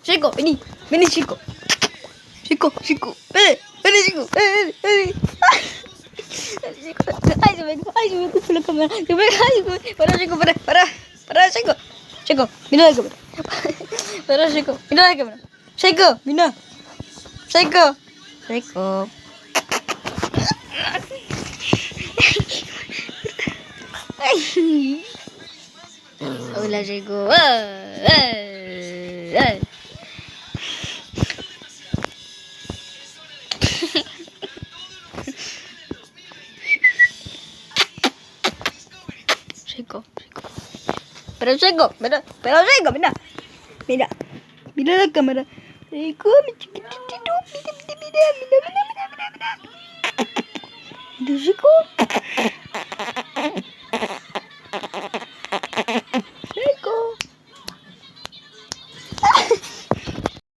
Chico, vení, chico. Chico, ven, chico. Ay, se me ocupa la cámara. Para, chico, para, chico. Chico, mira la cámara. Para, chico, mira la cámara. Chico, mira. Chico. Hola, chico. Chico. Pero chico, mira. Mira la cámara. Chico, mi chiquitito. Mira, chico.